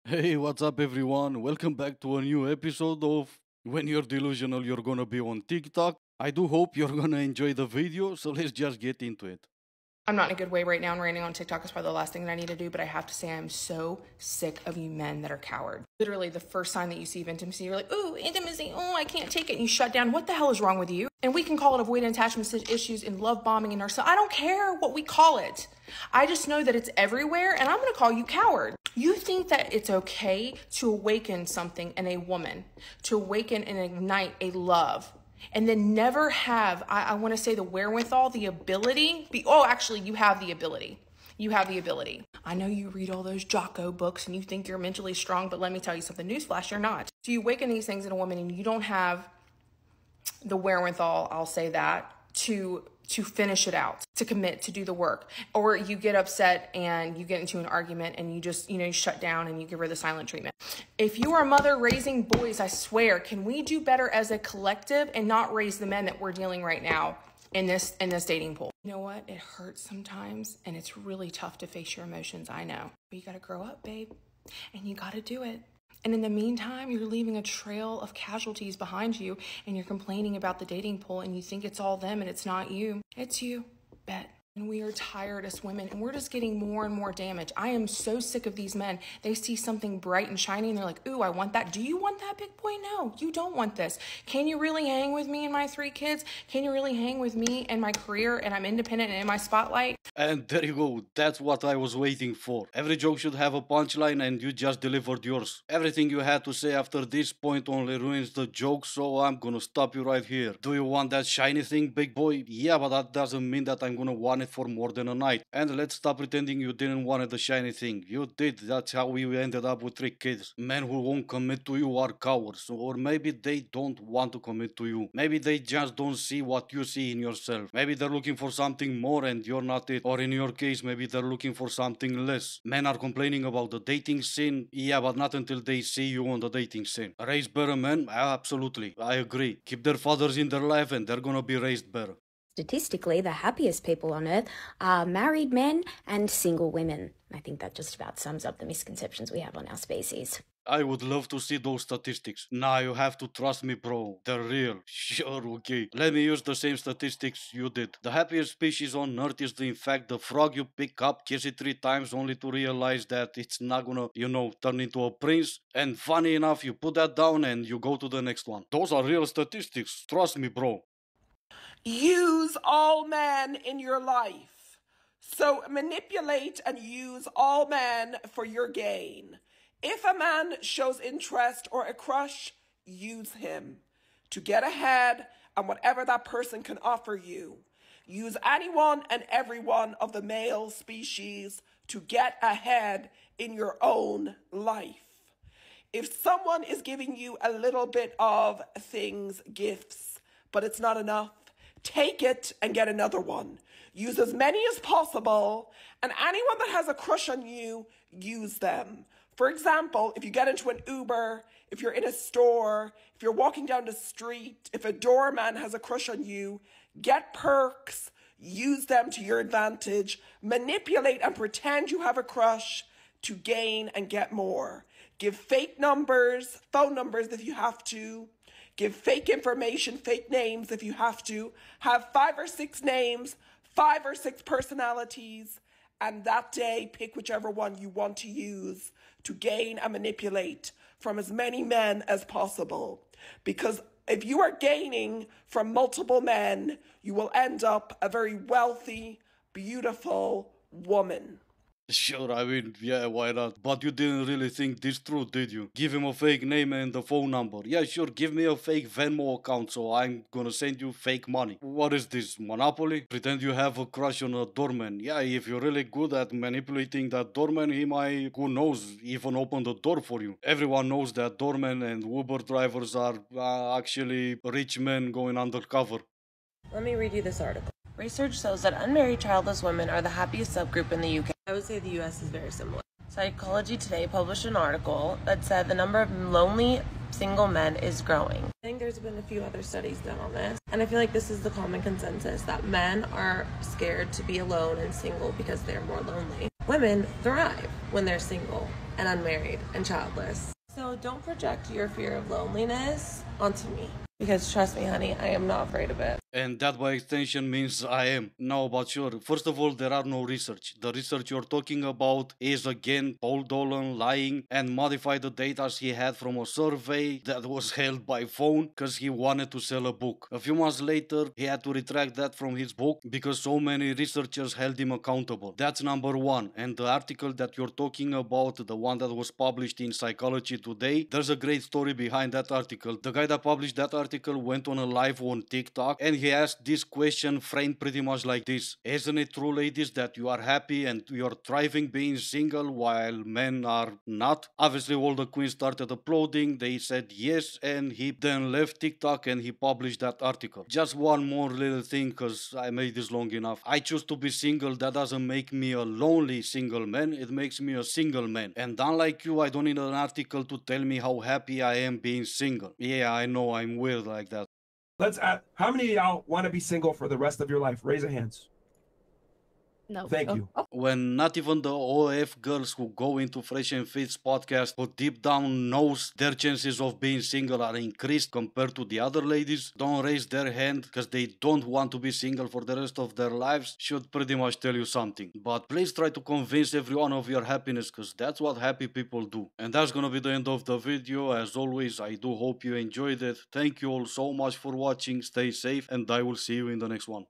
Hey, what's up, everyone? Welcome back to a new episode of When You're Delusional, You're Gonna Be on TikTok. I do hope you're gonna enjoy the video, so let's just get into it. I'm not in a good way right now, and ranting on TikTok is probably the last thing that I need to do, but I have to say I'm so sick of you men that are cowards. Literally, the first sign that you see of intimacy, you're like, ooh, intimacy, oh, I can't take it, and you shut down. What the hell is wrong with you? And we can call it avoidant attachment issues and love bombing and narcissism. I don't care what we call it. I just know that it's everywhere, and I'm gonna call you coward. You think that it's okay to awaken something in a woman, to awaken and ignite a love, and then never have, I want to say, the wherewithal, the ability. Actually, you have the ability. You have the ability. I know you read all those Jocko books and you think you're mentally strong, but let me tell you something. Newsflash, you're not. So you awaken these things in a woman and you don't have the wherewithal, I'll say that, to finish it out, to commit, to do the work. Or you get upset and you get into an argument and you just, you shut down and you give her the silent treatment. If you are a mother raising boys, I swear, can we do better as a collective and not raise the men that we're dealing right now in this dating pool? You know what? It hurts sometimes and it's really tough to face your emotions, I know. But you gotta grow up, babe, and you gotta do it. And in the meantime, you're leaving a trail of casualties behind you and you're complaining about the dating pool and you think it's all them and it's not you. It's you. Bet. And we are tired as women and we're just getting more and more damage. I am so sick of these men. They see something bright and shiny and they're like, ooh, I want that. Do you want that, big boy? No, you don't want this. Can you really hang with me and my 3 kids? Can you really hang with me and my career and I'm independent and in my spotlight? And there you go, that's what I was waiting for. Every joke should have a punchline and you just delivered yours. Everything you had to say after this point only ruins the joke, so I'm gonna stop you right here. Do you want that shiny thing, big boy? Yeah, but that doesn't mean that I'm gonna want it for more than a night. And let's stop pretending you didn't want the shiny thing. You did, that's how we ended up with 3 kids. Men who won't commit to you are cowards, or maybe they don't want to commit to you. Maybe they just don't see what you see in yourself. Maybe they're looking for something more and you're not it. Or in your case, maybe they're looking for something less. Men are complaining about the dating scene, yeah, but not until they see you on the dating scene. Raise better men? Absolutely, I agree. Keep their fathers in their life and they're gonna be raised better. Statistically, the happiest people on earth are married men and single women. I think that just about sums up the misconceptions we have on our species. I would love to see those statistics. Nah, you have to trust me, bro. They're real. Sure, okay. Let me use the same statistics you did. The happiest species on Earth is, in fact, the frog you pick up, kiss it 3 times only to realize that it's not gonna, turn into a prince. And funny enough, you put that down and you go to the next one. Those are real statistics. Trust me, bro. Use all men in your life. So manipulate and use all men for your gain. If a man shows interest or a crush, use him to get ahead and whatever that person can offer you. Use anyone and everyone of the male species to get ahead in your own life. If someone is giving you a little bit of things, gifts, but it's not enough, take it and get another one. Use as many as possible, and anyone that has a crush on you, use them. For example, if you get into an Uber, if you're in a store, if you're walking down the street, if a doorman has a crush on you, get perks, use them to your advantage, manipulate and pretend you have a crush to gain and get more. Give fake numbers, phone numbers if you have to. Give fake information, fake names if you have to. Have 5 or 6 names, 5 or 6 personalities, and that day pick whichever one you want to use to gain and manipulate from as many men as possible. Because if you are gaining from multiple men, you will end up a very wealthy, beautiful woman. Sure, I mean, yeah, why not? But you didn't really think this through, did you? Give him a fake name and a phone number. Yeah, sure, give me a fake Venmo account so I'm gonna send you fake money. What is this, Monopoly? Pretend you have a crush on a doorman. Yeah, if you're really good at manipulating that doorman, he might, who knows, even open the door for you. Everyone knows that doormen and Uber drivers are actually rich men going undercover. Let me read you this article. Research shows that unmarried childless women are the happiest subgroup in the UK. I would say the US is very similar. Psychology Today published an article that said the number of lonely single men is growing. I think there's been a few other studies done on this, and I feel like this is the common consensus that men are scared to be alone and single because they're more lonely. Women thrive when they're single and unmarried and childless. So don't project your fear of loneliness onto me. Because trust me, honey, I am not afraid of it. And that by extension means I am. No, but sure. First of all, there are no research. The research you're talking about is again Paul Dolan lying and modified the data he had from a survey that was held by phone because he wanted to sell a book. A few months later, he had to retract that from his book because so many researchers held him accountable. That's number one. And the article that you're talking about, the one that was published in Psychology Today, there's a great story behind that article. The guy that published that article went on a live on TikTok and he asked this question framed pretty much like this: isn't it true, ladies, that you are happy and you're thriving being single while men are not? Obviously all the queens started applauding. They said yes, and he then left TikTok and he published that article. Just one more little thing, because I made this long enough. I choose to be single. That doesn't make me a lonely single man, it makes me a single man. And unlike you, I don't need an article to tell me how happy I am being single. Yeah, I know I'm weird like that. Let's ask, how many of y'all want to be single for the rest of your life? Raise your hands. No. Thank you. When not even the OF girls who go into Fresh and Fit's podcast but deep down knows their chances of being single are increased compared to the other ladies, don't raise their hand because they don't want to be single for the rest of their lives, should pretty much tell you something. But please try to convince everyone of your happiness, because that's what happy people do. And that's gonna be the end of the video. As always, I do hope you enjoyed it. Thank you all so much for watching. Stay safe and I will see you in the next one.